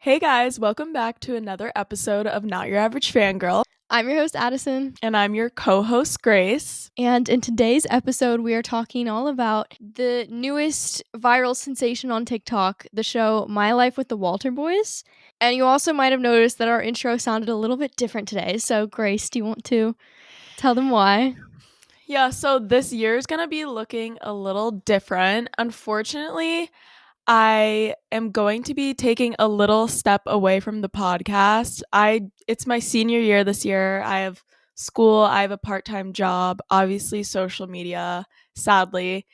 Hey guys, welcome back to another episode of Not Your Average Fangirl. I'm your host, Addison. And I'm your co-host, Grace. And in today's episode, we are talking all about the newest viral sensation on TikTok, the show My Life with the Walter Boys. And you also might have noticed that our intro sounded a little bit different today. So, Grace, do you want to tell them why? Yeah, so this year is going to be looking a little different. Unfortunately, I am going to be taking a little step away from the podcast. It's my senior year this year. I have school, I have a part-time job, obviously social media, sadly,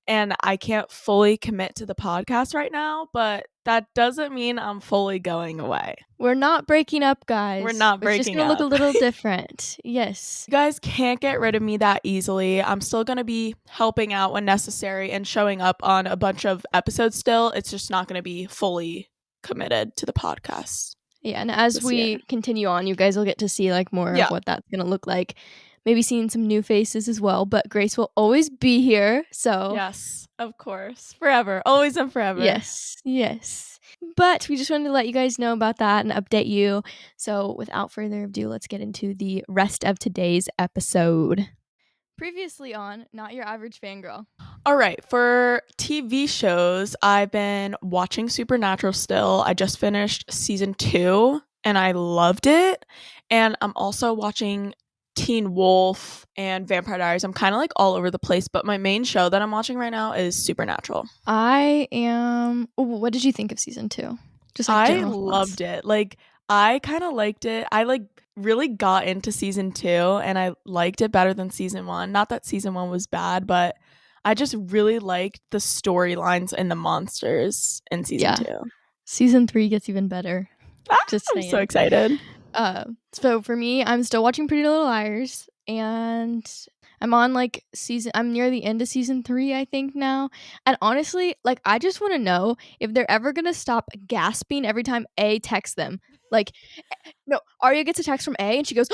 and I can't fully commit to the podcast right now, but that doesn't mean I'm fully going away. We're not breaking up, guys. We're not It's just breaking going to look up. a little different. Yes. You guys can't get rid of me that easily. I'm still going to be helping out when necessary and showing up on a bunch of episodes still. It's just not going to be fully committed to the podcast. Yeah, and as we continue on, you guys will get to see like more of what that's going to look like. Maybe seeing some new faces as well, but Grace will always be here, so... Yes, of course. Forever. Always and forever. Yes. But we just wanted to let you guys know about that and update you. So without further ado, let's get into the rest of today's episode. Previously on Not Your Average Fangirl. All right, for TV shows, I've been watching Supernatural still. I just finished season 2 and I loved it. And I'm also watching Teen Wolf and Vampire Diaries. I'm kind of like all over the place, but my main show that I'm watching right now is Supernatural. What did you think of season 2? Just like I loved it. Like I kind of liked it. I like really got into season 2 and I liked it better than season 1. Not that season 1 was bad, but I just really liked the storylines and the monsters in season 2. Season 3 gets even better. I'm so excited. So for me, I'm still watching Pretty Little Liars, and I'm on I'm near the end of season 3, I think now. And honestly, like I just want to know if they're ever gonna stop gasping every time A texts them. Like, no, Arya gets a text from A, and she goes,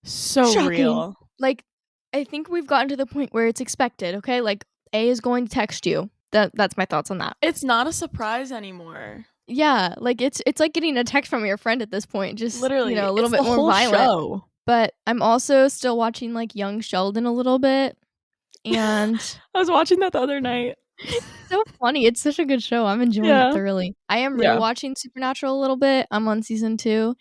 so shocking. Real. Like, I think we've gotten to the point where it's expected. Okay, like A is going to text you. That's my thoughts on that. It's not a surprise anymore. Yeah, like it's like getting a text from your friend at this point, just literally, a little bit more violent. Show. But I'm also still watching like Young Sheldon a little bit, and I was watching that the other night. It's so funny. It's such a good show. I'm enjoying it thoroughly. I am rewatching Supernatural a little bit. I'm on season 2,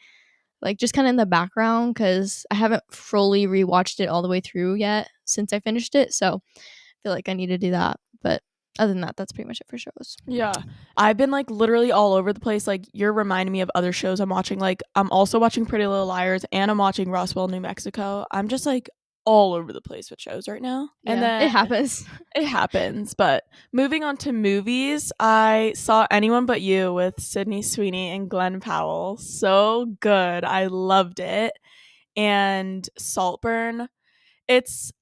like just kind of in the background because I haven't fully rewatched it all the way through yet since I finished it. So I feel like I need to do that. But other than that, that's pretty much it for shows. Yeah. I've been like literally all over the place. Like you're reminding me of other shows I'm watching. Like I'm also watching Pretty Little Liars and I'm watching Roswell, New Mexico. I'm just like all over the place with shows right now. Yeah, and then it happens. It happens. But moving on to movies, I saw Anyone But You with Sydney Sweeney and Glenn Powell. So good. I loved it. And Saltburn. It's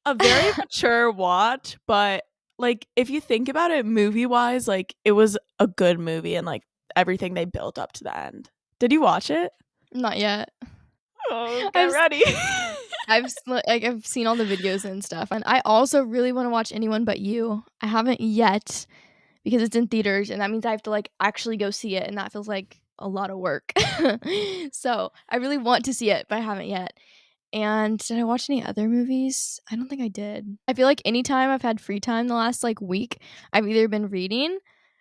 a very mature watch, but like if you think about it movie wise, like it was a good movie and like everything they built up to the end. Did you watch it? Not yet. Oh, get ready. I've seen all the videos and stuff, and I also really want to watch Anyone But You. I haven't yet because it's in theaters, and that means I have to like actually go see it, and that feels like a lot of work. So I really want to see it, but I haven't yet. And did I watch any other movies? I don't think I did. I feel like anytime I've had free time the last like week, I've either been reading.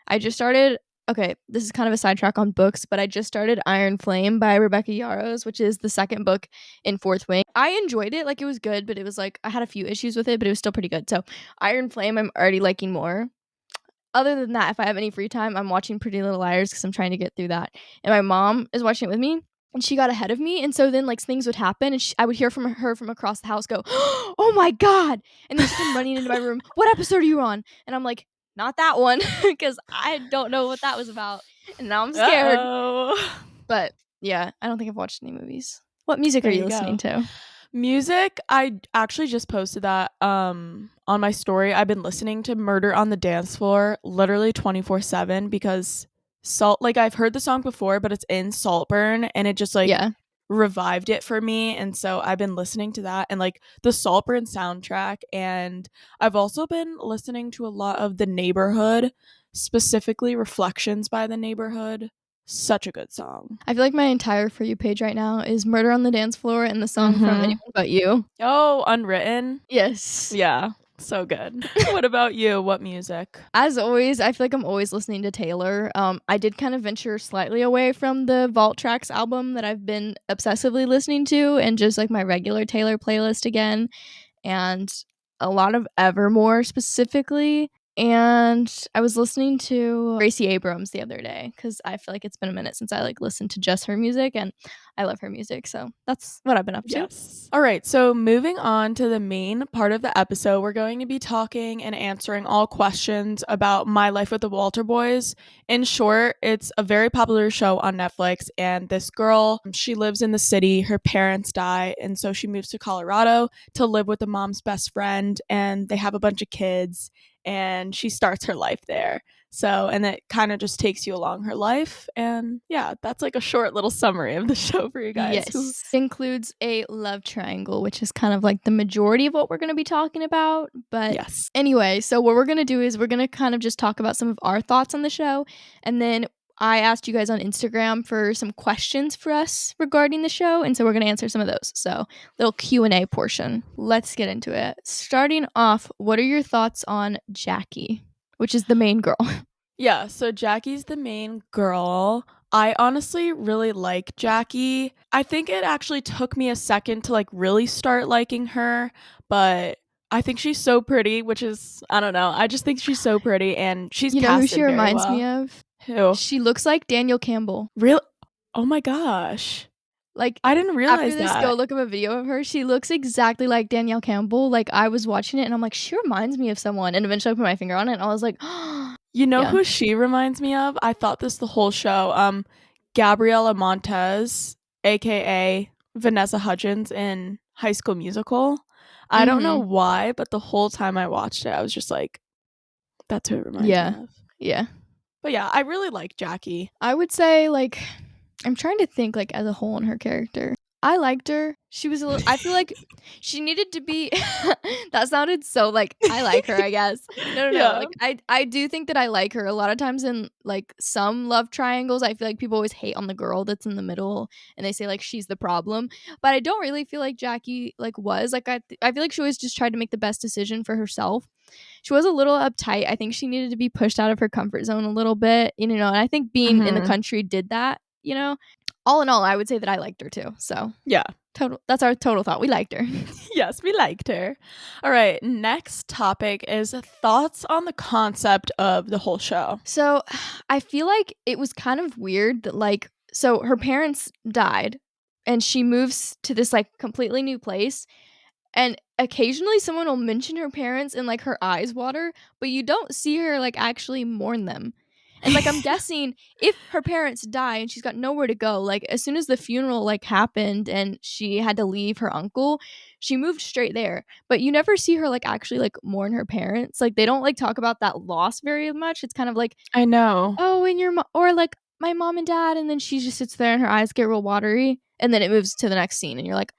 I just started. Okay, this is kind of a sidetrack on books, but I just started Iron Flame by Rebecca Yarros, which is the second book in Fourth Wing. I enjoyed it. Like, it was good, but it was like, I had a few issues with it, but it was still pretty good. So, Iron Flame, I'm already liking more. Other than that, if I have any free time, I'm watching Pretty Little Liars because I'm trying to get through that. And my mom is watching it with me, and she got ahead of me. And so then, like, things would happen, and I would hear from her from across the house go, "Oh my God!" And then she'd come running into my room. "What episode are you on?" And I'm like, not that one, because I don't know what that was about, and now I'm scared. But yeah, I don't think I've watched any movies. What music are you listening to? Music, I actually just posted that on my story. I've been listening to Murder on the Dance Floor literally 24/7 because I've heard the song before, but it's in Saltburn, and it just revived it for me. And so I've been listening to that and like the Saltburn soundtrack, and I've also been listening to a lot of The Neighborhood, specifically Reflections by The Neighborhood. Such a good song. I feel like my entire For You page right now is Murder on the Dance Floor and the song from Anyone Mhm. But You. Oh, Unwritten? Yes. Yeah, so good. What about you? What music? As always, I feel like I'm always listening to Taylor. I did kind of venture slightly away from the Vault Tracks album that I've been obsessively listening to and just like my regular Taylor playlist again, and a lot of Evermore specifically. And I was listening to Gracie Abrams the other day because I feel like it's been a minute since I like listened to just her music, and I love her music. So that's what I've been up to. Yes. All right. So, moving on to the main part of the episode, we're going to be talking and answering all questions about My Life with the Walter Boys. In short, it's a very popular show on Netflix. And this girl, she lives in the city. Her parents die. And so she moves to Colorado to live with the mom's best friend. And they have a bunch of kids. And she starts her life there. So, and it kind of just takes you along her life. And yeah, that's like a short little summary of the show for you guys who. Yes. Includes a love triangle, which is kind of like the majority of what we're going to be talking about. But Yes. anyway, so what we're going to do is we're going to kind of just talk about some of our thoughts on the show. And then I asked you guys on Instagram for some questions for us regarding the show. And so we're going to answer some of those. So little Q&A portion. Let's get into it. Starting off, what are your thoughts on Jackie, which is the main girl? Yeah, so Jackie's the main girl. I honestly really like Jackie. I think it actually took me a second to like really start liking her, but I think she's so pretty, which is, I don't know. I just think she's so pretty and she's You know who she casted very reminds me well. of? Who? She looks like Daniel Campbell. Real? Oh my gosh. Like, I didn't after realize this, go that. look up a video of her. She looks exactly like Danielle Campbell. Like, I was watching it and I'm like, she reminds me of someone. And eventually I put my finger on it and I was like, You know yeah. who she reminds me of? I thought this the whole show. Gabriella Montez, aka Vanessa Hudgens in High School Musical. I don't know Mm-hmm. why, but the whole time I watched it, I was just like, that's who it reminds me Yeah. of. Yeah. But yeah, I really like Jackie. I would say, like, I'm trying to think, like, as a whole in her character. I liked her. She was a little, I feel like she needed to be, that sounded so, like, I like her, I guess. No. Yeah. Like, I do think that I like her. A lot of times in, like, some love triangles, I feel like people always hate on the girl that's in the middle and they say, like, she's the problem. But I don't really feel like Jackie, like, was. Like, I feel like she always just tried to make the best decision for herself. She was a little uptight. I think she needed to be pushed out of her comfort zone a little bit, you know, and I think being in the Hmm. country did that, you know. All in all, I would say that I liked her too. So, Yeah. that's our total thought. We liked her. Yes, we liked her. All right, next topic is thoughts on the concept of the whole show. So, I feel like it was kind of weird that like so her parents died and she moves to this like completely new place. And occasionally someone will mention her parents and like her eyes water, but you don't see her like actually mourn them. And like I'm guessing if her parents die and she's got nowhere to go, like as soon as the funeral like happened and she had to leave her uncle, she moved straight there. But you never see her like actually like mourn her parents. Like they don't like talk about that loss very much. It's kind of like, I know. oh, and your or like my mom and dad, and then she just sits there and her eyes get real watery, and then it moves to the next scene, and you're like,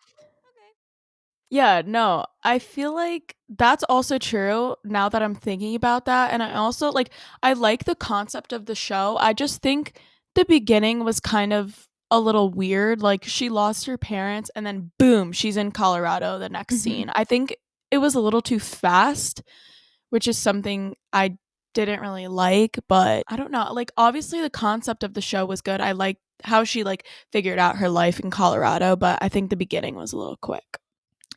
Yeah, no, I feel like that's also true now that I'm thinking about that. And I also like, I like the concept of the show. I just think the beginning was kind of a little weird. Like, she lost her parents and then boom, she's in Colorado the next mm-hmm. scene. I think it was a little too fast, which is something I didn't really like. But I don't know. Like, obviously, the concept of the show was good. I liked how she like figured out her life in Colorado, but I think the beginning was a little quick.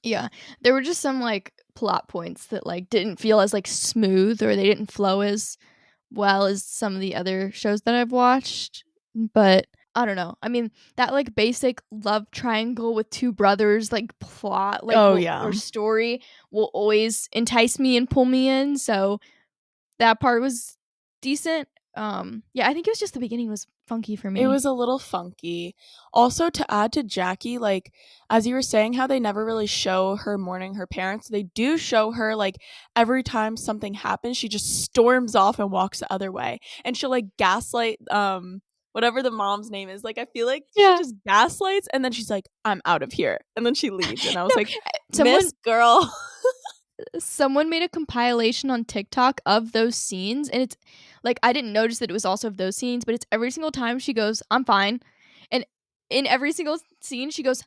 Yeah. There were just some like plot points that like didn't feel as like smooth or they didn't flow as well as some of the other shows that I've watched. But I don't know. I mean, that like basic love triangle with two brothers like plot like Oh, will yeah. or story will always entice me and pull me in. So that part was decent. Yeah, I think it was just the beginning was funky for It me. was a little funky. Also, to add to Jackie, like, as you were saying, how they never really show her mourning her parents, they do show her, like, every time something happens, she just storms off and walks the other way. And she'll, like, gaslight, whatever the mom's name is. Like, I feel like she Yeah. just gaslights and then she's like, I'm out of here. And then she leaves. And I was No, like, someone Miss Girl. someone made a compilation on TikTok of those scenes, and it's like I didn't notice that it was also of those scenes, but it's every single time she goes, "I'm fine," and in every single scene she goes,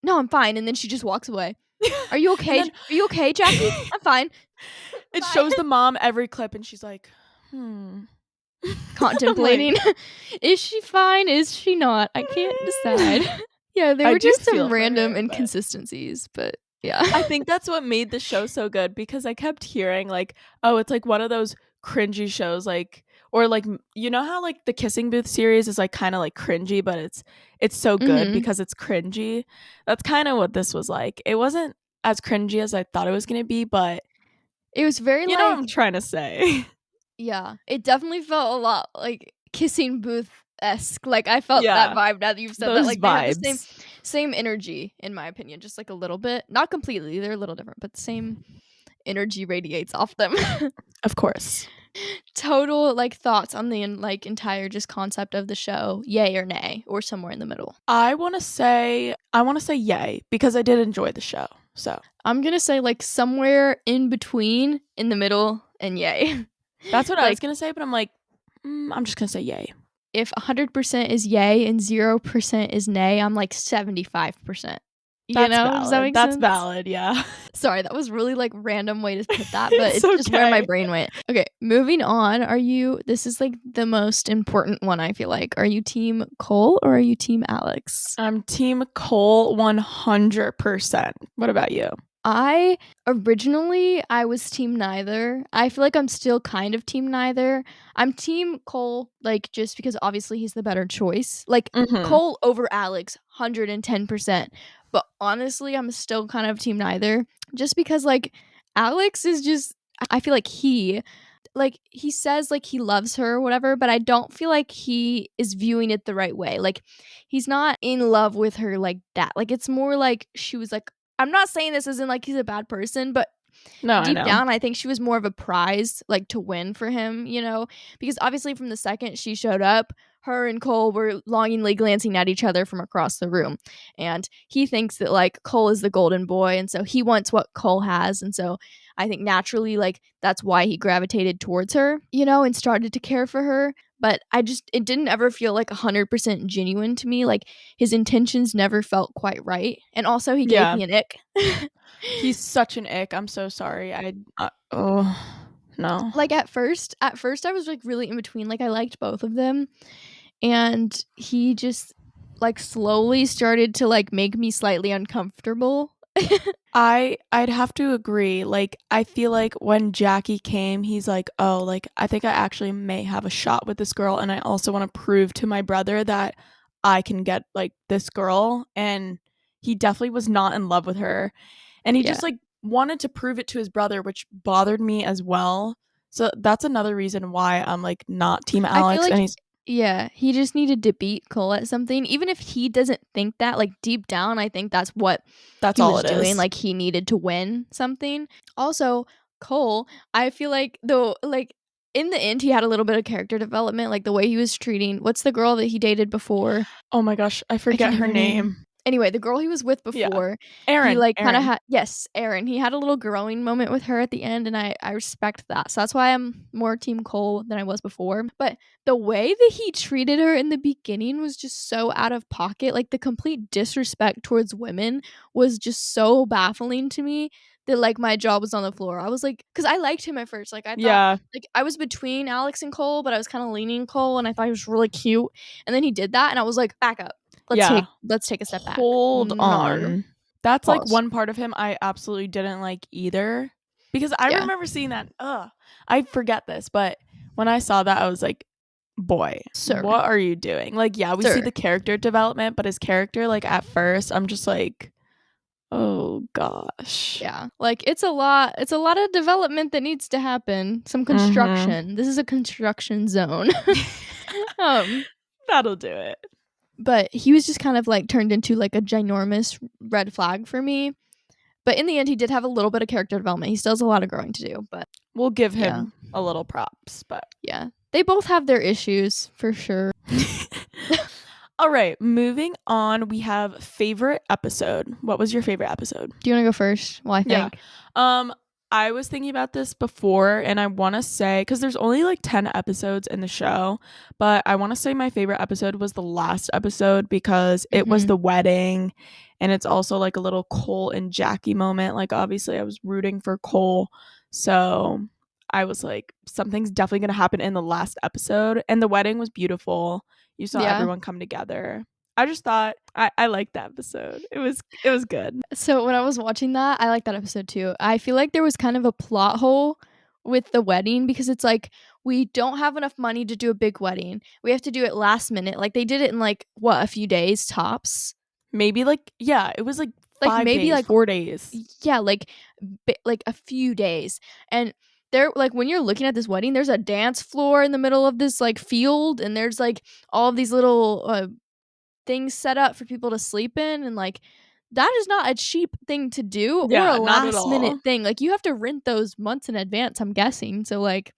"No, I'm fine," and then she just walks away. "Are you And okay? then Are you okay, Jackie? I'm fine." it Bye. shows the mom every clip and she's like, "Hmm." I'm like, Contemplating. Is she fine? Is she not? I can't decide. Yeah, they I were do just some feel for random her, but inconsistencies, but yeah. I think that's what made the show so good because I kept hearing like, "Oh, it's like one of those cringy shows like or like you know how like the Kissing Booth series is like kind of like cringy, but it's so good Mhm. because it's cringy." That's kind of what this was like. It wasn't as cringy as I thought it was going to be, but It was very, you know what like, I'm trying to say. yeah, it definitely felt a lot like Kissing Booth-esque, like, I felt that Yeah, vibe now that you've said that, those like, they have the same vibes. same energy, in my opinion, just, like, a little bit. Not completely, they're a little different, but the same energy radiates off them. Of course. Total, like, thoughts on the like, entire just concept of the show, yay or nay, or somewhere in the middle? I want to say yay because I did enjoy the show. So, I'm gonna say, like, somewhere in between, in the middle, and yay. that's what I was Like, going to say, but I'm like, I'm just going to say yay. if 100% is yay and 0% is nay, I'm, like, 75%. You That's know? Does that valid. make That's sense? valid, yeah. Sorry, that was really, like, random way to put that, but It's it's just where my okay. brain went. Okay, moving on, this is, like, the most important one, I feel like. Are you team Cole or are you team Alex? I'm team Cole 100%. What about you? I was team neither. I feel like I'm still kind of team neither. I'm team Cole, like, just because obviously he's the better choice. Like, Mhm. Cole over Alex, 110%. But honestly, I'm still kind of team neither. Just because, like, Alex is just, I feel like he says, like, he loves her or whatever, but I don't feel like he is viewing it the right way. Like, he's not in love with her like that. Like, it's more like she was like, I'm not saying this as in, like, he's a bad person, but No, I deep know. down, I think she was more of a prize, like, to win for him, you know? Because obviously from the second she showed up, her and Cole were longingly glancing at each other from across the room. And he thinks that, like, Cole is the golden boy, and so he wants what Cole has. And so I think naturally, like, that's why he gravitated towards her, you know, and started to care for her. But it didn't ever feel like 100% genuine to me. Like, his intentions never felt quite right. And also, he gave Yeah. me an ick. He's such an ick. I'm so sorry. Oh, no. Like, at first I was, like, really in between, like, I liked both of them, and he just, like, slowly started to, like, make me slightly uncomfortable. I'd have to agree. Like, I feel like when Jackie came, he's like, "Oh, like I think I actually may have a shot with this girl and I also want to prove to my brother that I can get like this girl." And he definitely was not in love with her. And he Yeah. just like wanted to prove it to his brother, which bothered me as well. So that's another reason why I'm like not team I feel Alex like and he's yeah, he just needed to beat Cole at something, even if he doesn't think that, like, deep down, I think that's what that's he all was it doing, is. like, he needed to win something. Also, Cole, I feel like though, like, in the end, he had a little bit of character development, like, the way he was treating what's the girl that he dated before? Oh my gosh, I I can't forget think her of her name. name. Anyway, the girl he was with Yeah. before, he, Aaron, like, kinda Aaron. had yes, Erin. He had a little growing moment with her at the end, and I respect that. So that's why I'm more team Cole than I was before. But the way that he treated her in the beginning was just so out of pocket. Like, the complete disrespect towards women was just so baffling to me that, like, my jaw was on the floor. I was like, because I liked him at first. Like, I thought Yeah. like, I was between Alex and Cole, but I was kinda leaning Cole, and I thought he was really cute. And then he did that, and I was like, "Back up. Yeah. Let's take a step back. Hold No. on. That's, like, Pause." one part of him I absolutely didn't like either, because I Yeah. remember seeing that I forget this, but when I saw that, I was like, "Boy, Sir. what are you doing?" Like, yeah, we see Sir. the character development, but his character, like, at first, I'm just like, "Oh gosh." Yeah. Like, it's a lot of development that needs to happen. Some Mhm. construction. This is a construction zone. Um, That'll do it. but he was just kind of, like, turned into, like, a ginormous red flag for me. But in the end, he did have a little bit of character development. He still has a lot of growing to do, but We'll give yeah. him a little props, but Yeah. They both have their issues for sure. All right, moving on, we have favorite episode. What was your favorite episode? Do you wanna go first while I Yeah. think? Um, I was thinking about this before, and I want to say, because there's only like 10 episodes in the show, but I want to say my favorite episode was the last episode because it was Mhm. the wedding, and it's also like a little Cole and Jackie moment. Like, obviously, I was rooting for Cole, so I was like, something's definitely going to happen in the last episode, and the wedding was beautiful. You saw Yeah. everyone come together. I just thought I liked that episode. It was good. So when I was watching that, I liked that episode too. I feel like there was kind of a plot hole with the wedding because it's like we don't have enough money to do a big wedding. We have to do it last minute. Like they did it in like what, a few days tops. Maybe like yeah, it was like Like maybe 5 days, like 4 days. yeah, like a few days. And there, like when you're looking at this wedding, there's a dance floor in the middle of this like field, and there's like all of these little things set up for people to sleep in, and like that is not a cheap thing to do or a Yeah, not at last minute all. thing. Like you have to rent those months in advance, I'm guessing. So like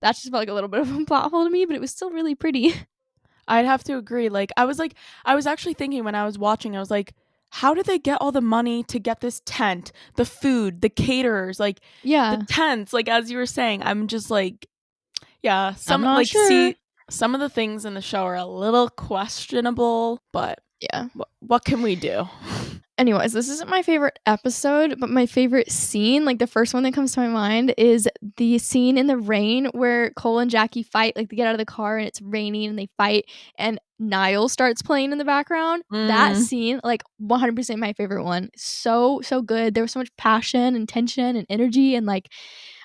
that just felt like a little bit of a plot hole to me, but it was still really pretty. I'd have to agree. Like I was actually thinking when I was watching, I was like, how did they get all the money to get this tent, the food, the caterers, like the Yeah, tents, like as you were saying, I'm just like, yeah, I'm some not like sure. see some of the things in the show are a little questionable, but Yeah. what can we do? Anyways, this isn't my favorite episode, but my favorite scene, like the first one that comes to my mind, is the scene in the rain where Cole and Jackie fight. Like they get out of the car and it's raining and they fight, and Niall starts playing in the background. That Mm, scene, like 100% my favorite one. So, so good. There was so much passion and tension and energy, and like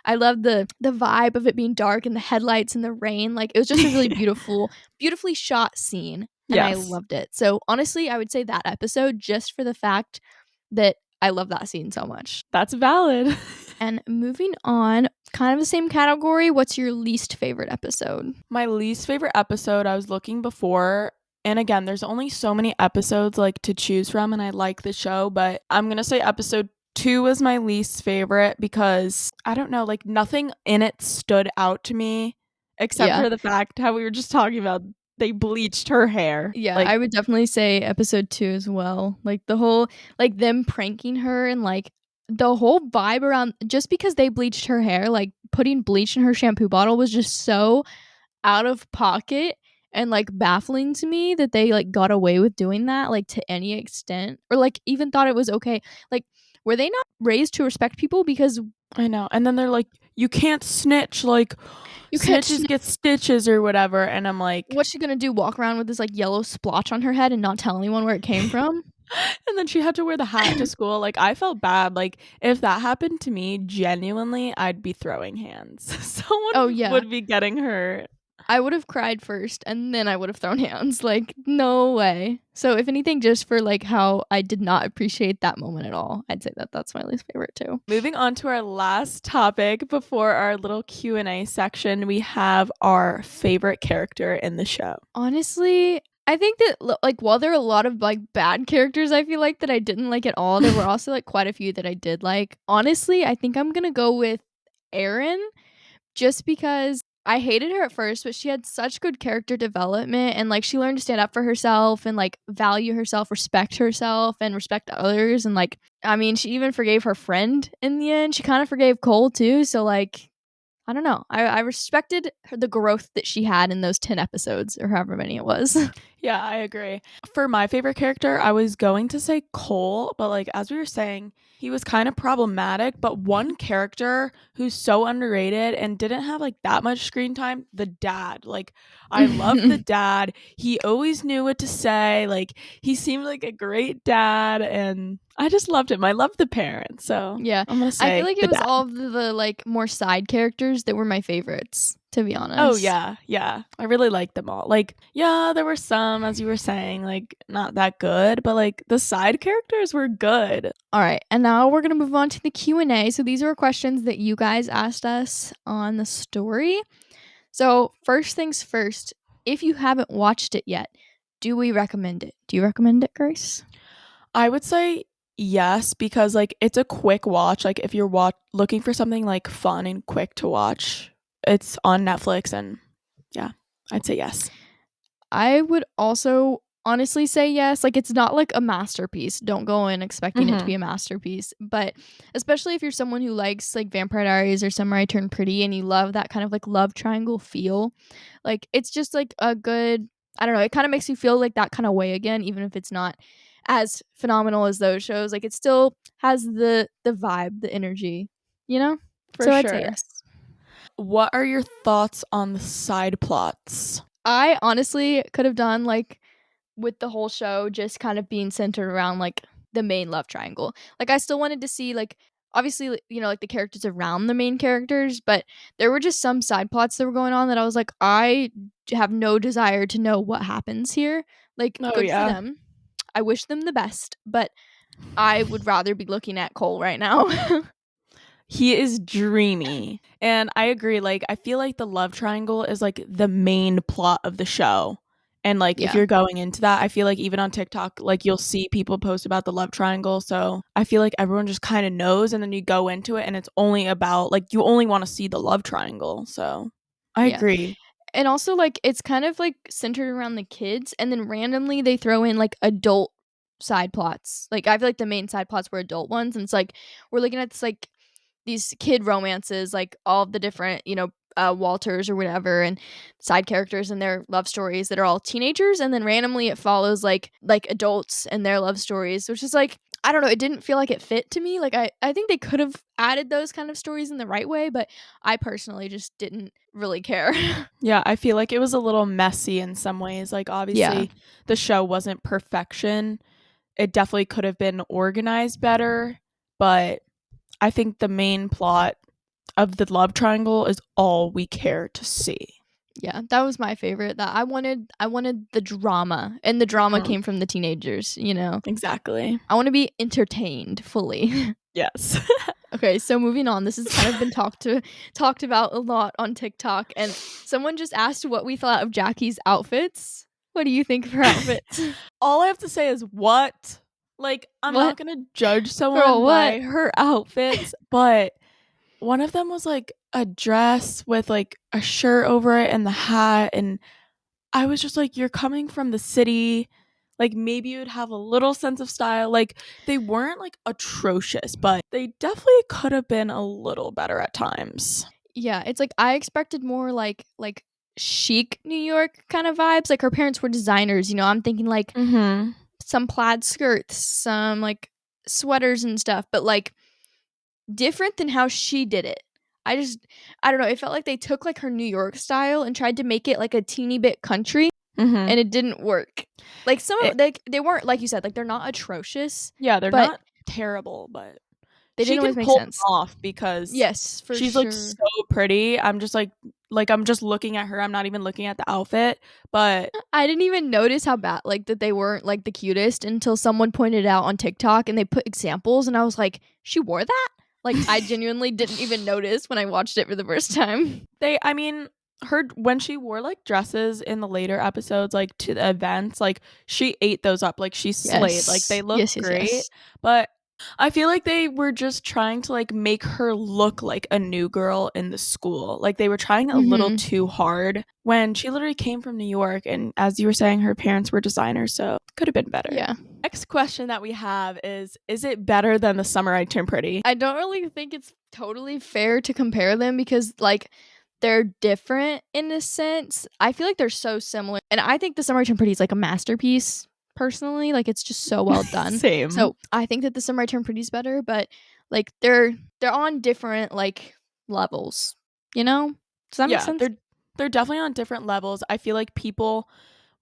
I love the vibe of it being dark and the headlights and the rain. Like it was just a really beautifully shot scene, and I yes, loved it. So honestly, I would say that episode just for the fact that I love that scene so much. that's valid. And moving on, kind of the same category, what's your least favorite episode? My least favorite episode, I was looking before, and again, there's only so many episodes like to choose from, and I like the show, but I'm gonna say episode 2 was my least favorite because I don't know, like nothing in it stood out to me except Yeah. for the fact how we were just talking about they bleached her hair. Yeah, Like, I would definitely say episode 2 as well. Like the whole like them pranking her, and like the whole vibe around just because they bleached her hair, like putting bleach in her shampoo bottle was just so out of pocket and like baffling to me that they like got away with doing that like to any extent, or like even thought it was okay. Like were they not raised to respect people? Because I know. And then they're like, you can't snitch, like you can't snitches get stitches or whatever, and I'm like, what's she gonna do, walk around with this like yellow splotch on her head and not tell anyone where it came from? and then she had to wear the hat to school. Like, I felt bad. Like, if that happened to me, genuinely, I'd be throwing hands. Oh Someone yeah, would be getting hurt. I would have cried first and then I would have thrown hands. Like, no way. So, if anything, just for like how I did not appreciate that moment at all, I'd say that that's my least favorite too. Moving on to our last topic before our little Q&A section, we have our favorite character in the show. Honestly, I think that like while there are a lot of like bad characters, I feel like that I didn't like at all, there were also like quite a few that I did like. Honestly, I think I'm gonna go with Erin, just because I hated her at first, but she had such good character development, and like she learned to stand up for herself and like value herself, respect herself, and respect others. And like, I mean, she even forgave her friend in the end. She kind of forgave Cole too. So like, I don't know. I respected the growth that she had in those 10 episodes or however many it was. Yeah, I agree. For my favorite character, I was going to say Cole, but like as we were saying, he was kind of problematic. But one character who's so underrated and didn't have like that much screen time, the dad. Like, I love the dad. He always knew what to say. Like, he seemed like a great dad, and I just loved him. I loved the parents. So Yeah. I'm gonna I feel say like it the was dad. all of the like more side characters that were my favorites, to be Oh honest. yeah, yeah. I really liked them all. Like, yeah, there were some, as you were saying, like not that good, but like the side characters were good. All right, and now we're going to move on to the Q&A. So these are questions that you guys asked us on the story. So, first things first, if you haven't watched it yet, do we recommend it? Do you recommend it, Grace? I would say yes because like it's a quick watch. Like if you're looking for something like fun and quick to watch, it's on Netflix and yeah, I'd say yes. I would also honestly say yes. Like, it's not like a masterpiece. Don't go in expecting it to be Mhm. a masterpiece. But especially if you're someone who likes like Vampire Diaries or Summer I Turned Pretty and you love that kind of like love triangle feel, like it's just like a good, I don't know, it kind of makes you feel like that kind of way again, even if it's not as phenomenal as those shows. Like it still has the vibe, the energy, you know? For So I'd say sure. yes. What are your thoughts on the side plots? I honestly could have done like with the whole show just kind of being centered around like the main love triangle. Like I still wanted to see like obviously you know like the characters around the main characters, but there were just some side plots that were going on that I was like I have no desire to know what happens here. Like Oh, good for yeah. them. I wish them the best, but I would rather be looking at Cole right now. He is dreamy. And I agree. Like, I feel like the love triangle is like the main plot of the show. And like, if Yeah. you're going into that, I feel like even on TikTok, like you'll see people post about the love triangle. So I feel like everyone just kind of knows. And then you go into it and it's only about like, you only want to see the love triangle. So I Yeah. agree. And also like it's kind of like centered around the kids and then randomly they throw in like adult side plots. Like I feel like the main side plots were adult ones and it's like we're looking at this like these kid romances, like all of the different, you know, Walters or whatever and side characters and their love stories that are all teenagers and then randomly it follows like adults and their love stories, which is like I don't know, it didn't feel like it fit to me. Like I think they could have added those kind of stories in the right way, but I personally just didn't really care. Yeah, I feel like it was a little messy in some ways. Like, Yeah. obviously, the show wasn't perfection. It definitely could have been organized better, but I think the main plot of the love triangle is all we care to see. Yeah, that was my favorite. That I wanted the drama, and the drama Mhm. came from the teenagers, you know. Exactly. I want to be entertained fully. Yes. Okay, so moving on. This has kind of been talked about a lot on TikTok and someone just asked what we thought of Jackie's outfits. What do you think of her outfits? All I have to say is what? Like, I'm What? not going to judge someone Girl, what? by her outfits, but one of them was like a dress with like a shirt over it and the hat, and I was just like, you're coming from the city. Like, maybe you'd have a little sense of style. Like, they weren't like atrocious, but they definitely could have been a little better at times. Yeah, it's like I expected more like chic New York kind of vibes. Like her parents were designers, you know. I'm thinking like Mm-hmm. some plaid skirts, some like sweaters and stuff, but like different than how she did it. I don't know, it felt like they took like her New York style and tried to make it like a teeny bit country Mm-hmm. and it didn't work. Like some It, of like they weren't like you said, like they're not atrocious, yeah, they're but not terrible, but they she didn't can always make pull sense. them off because Yes, for she's like sure. so pretty. I'm just like I'm just looking at her. I'm not even looking at the outfit, but I didn't even notice how bad like that they weren't like the cutest until someone pointed it out on TikTok and they put examples and I was like, "She wore that?" Like I genuinely didn't even notice when I watched it for the first time. I mean, her when she wore like dresses in the later episodes, like to the events, like she ate those up. Like she slayed. Like they Yes. look Yes, yes, great, yes. but I feel like they were just trying to like make her look like a new girl in the school. Like they were trying a little Mhm. too hard when she literally came from New York, and as you were saying, her parents were designers, so could have been better. Yeah. Next question that we have is it better than the Summer I Turned Pretty? I don't really think it's totally fair to compare them because like they're different in a sense. I feel like they're so similar. And I think The Summer I Turned Pretty is like a masterpiece personally. Like it's just so well done. Same. So I think that The Summer I Turned Pretty is better, but like they're on different like levels. You know? Does that make Yeah, sense? they're definitely on different levels. I feel like people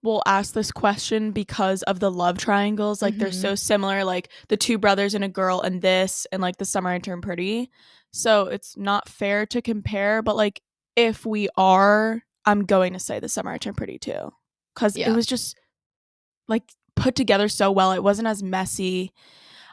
will ask this question because of the love triangles. Like they're Mhm. so similar, like the two brothers and a girl and this and like the Summer I Turned Pretty. So it's not fair to compare, but like if we are, I'm going to say the Summer I Turned Pretty too. Cause it Yeah. was just like put together so well. It wasn't as messy.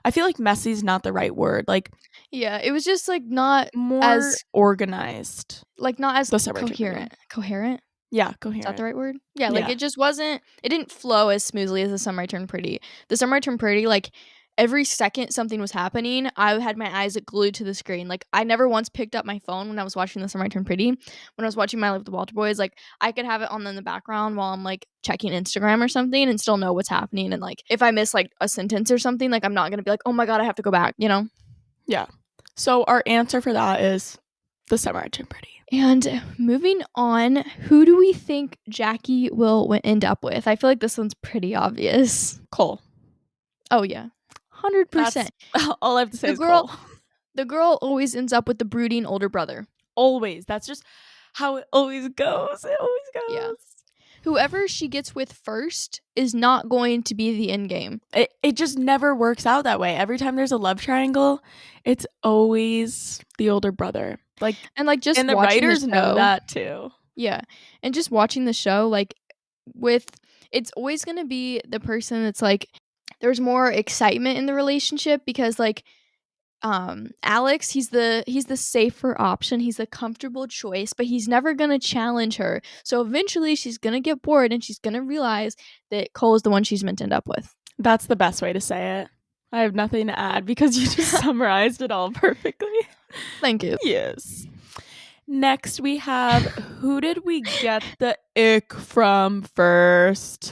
I feel like messy is not the right word. Like Yeah, it was just like not more as organized. not as The Summer I Turned Pretty. coherent. Coherent? Yeah, Is that the coherent. right word? Yeah, like Yeah. it just wasn't it didn't flow as smoothly as The Summer I Turned Pretty. The Summer I Turned Pretty, like every second something was happening, I had my eyes glued to the screen. Like, I never once picked up my phone when I was watching The Summer I Turned Pretty. When I was watching My Life with the Walter Boys, like, I could have it on in the background while I'm, like, checking Instagram or something and still know what's happening. And, like, if I miss, like, a sentence or something, like, I'm not gonna be like, oh my god, I have to go back, you know? Yeah. So our answer for that is The Summer I Turned Pretty. And moving on, who do we think Jackie will end up with? I feel like this one's pretty obvious. Cole. Oh, yeah. 100%. That's all I have to say The is Cole. girl always ends up with the brooding older brother. Always. That's just how it always goes. It always goes. Yeah. Whoever she gets with first is not going to be the end game. It just never works out that way. Every time there's a love triangle, it's always the older brother. Like, and like just and the watching writers the show, know that too. Yeah. And just watching the show, like, it's always going to be the person that's like, there's more excitement in the relationship because, like, Alex, he's the safer option. He's the comfortable choice, but he's never gonna challenge her. So eventually she's gonna get bored and she's gonna realize that Cole is the one she's meant to end up with. That's the best way to say it. I have nothing to add because you just summarized it all perfectly. Thank you. Yes. Next we have, who did we get the ick from first?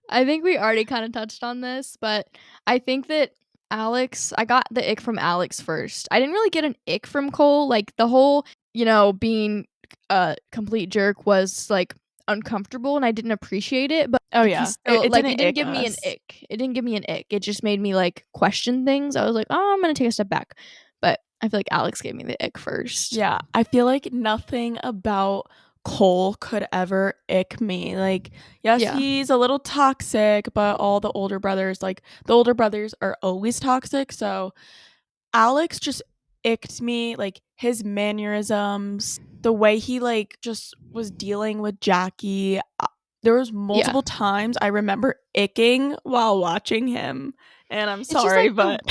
I think we already kind of touched on this, but I think that Alex, I got the ick from Alex first. I didn't really get an ick from Cole. Like, the whole, being a complete jerk was, like, uncomfortable and I didn't appreciate it. But oh yeah, still, it didn't give me an ick. It didn't give me an ick. It just made me, like, question things. I was like, oh, I'm gonna take a step back. But I feel like Alex gave me the ick first. Yeah, I feel like nothing about Cole could ever ick me. Like, yes, Yeah. he's a little toxic, but all the older brothers are always toxic. So Alex just icked me, like his mannerisms, the way he like just was dealing with Jackie. There was multiple times I remember icking while watching him. And I'm sorry, but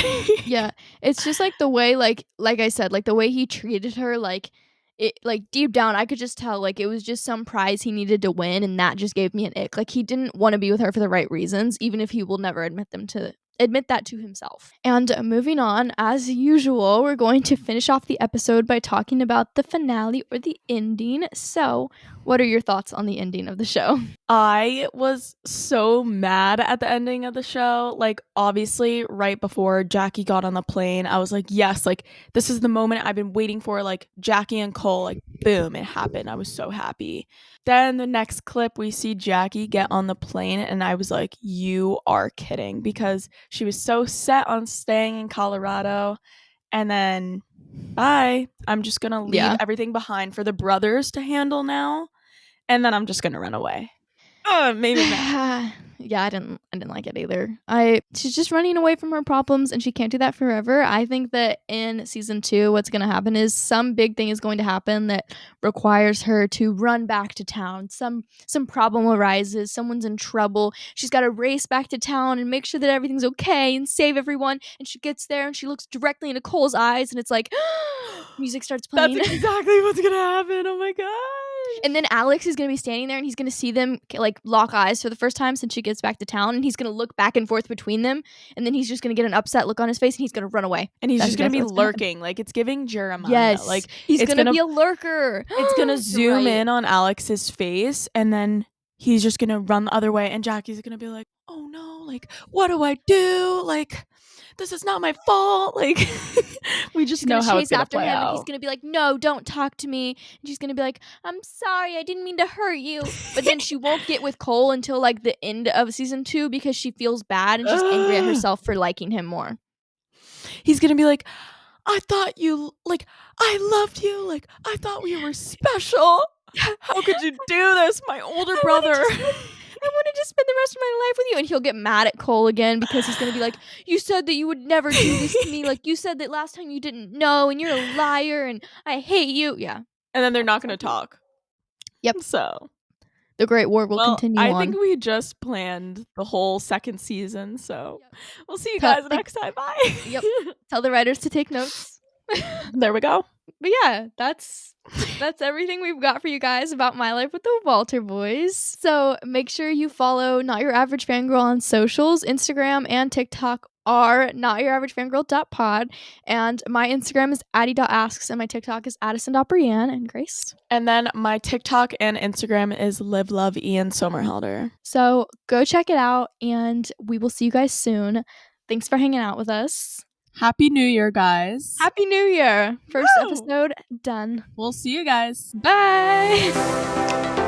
yeah, it's just like the way, like I said, like the way he treated her, like it, like deep down I could just tell, like, it was just some prize he needed to win, and that just gave me an ick. Like, he didn't want to be with her for the right reasons, even if he will never admit that to himself. And moving on, as usual, we're going to finish off the episode by talking about the finale or the ending. So, what are your thoughts on the ending of the show? I was so mad at the ending of the show. Like, obviously, right before Jackie got on the plane, I was like, yes, like, this is the moment I've been waiting for. Like, Jackie and Cole, like, boom, it happened. I was so happy. Then the next clip, we see Jackie get on the plane, and I was like, you are kidding, because she was so set on staying in Colorado. And then, bye. I'm just going to leave everything behind for the brothers to handle now. And then I'm just going to run away. Maybe not. Yeah, I didn't like it either. She's just running away from her problems, and she can't do that forever. I think that in season 2, what's going to happen is some big thing is going to happen that requires her to run back to town. Some problem arises, someone's in trouble. She's got to race back to town and make sure that everything's okay and save everyone. And she gets there and she looks directly into Cole's eyes, and it's like music starts playing. That's exactly what's going to happen. Oh my god. And then Alex is going to be standing there, and he's going to see them like lock eyes for the first time since she gets back to town, and he's going to look back and forth between them, and then he's just going to get an upset look on his face, and he's going to run away. And he's just going to be lurking. Like, it's giving Jeremiah. Yes. Like, he's going to be a lurker. It's going to zoom in on Alex's face, and then he's just going to run the other way, and Jackie's going to be like, oh no, like, what do I do? Like, this is not my fault. Like, we just know how it's going to play out. And he's going to be like, no, don't talk to me. And she's going to be like, I'm sorry, I didn't mean to hurt you. But then she won't get with Cole until like the end of season 2 because she feels bad and she's angry at herself for liking him more. He's going to be like, I thought you, like, I loved you. Like, I thought we were special. How could you do this, my older brother? I wanted to spend the rest of my life with you. And he'll get mad at Cole again because he's going to be like, you said that you would never do this to me. Like, you said that last time you didn't know, and you're a liar, and I hate you. Yeah. And then they're not going to talk. Yep. So the Great War will continue on. I think we just planned the whole second season. So we'll see you guys next time. Bye. Yep. Tell the writers to take notes. There we go. But yeah, that's everything we've got for you guys about my life with the Walter Boys. So make sure you follow Not Your Average Fangirl on socials, Instagram and TikTok are NotYourAverageFangirl.pod, and my Instagram is Addi.asks, and my TikTok is Addison.Brienne. And Grace? And then my TikTok and Instagram is Live Love Ian Somerhalder. So go check it out, and we will see you guys soon. Thanks for hanging out with us. Happy New Year, guys. Happy New Year! First Woo! episode done. We'll see you guys. Bye!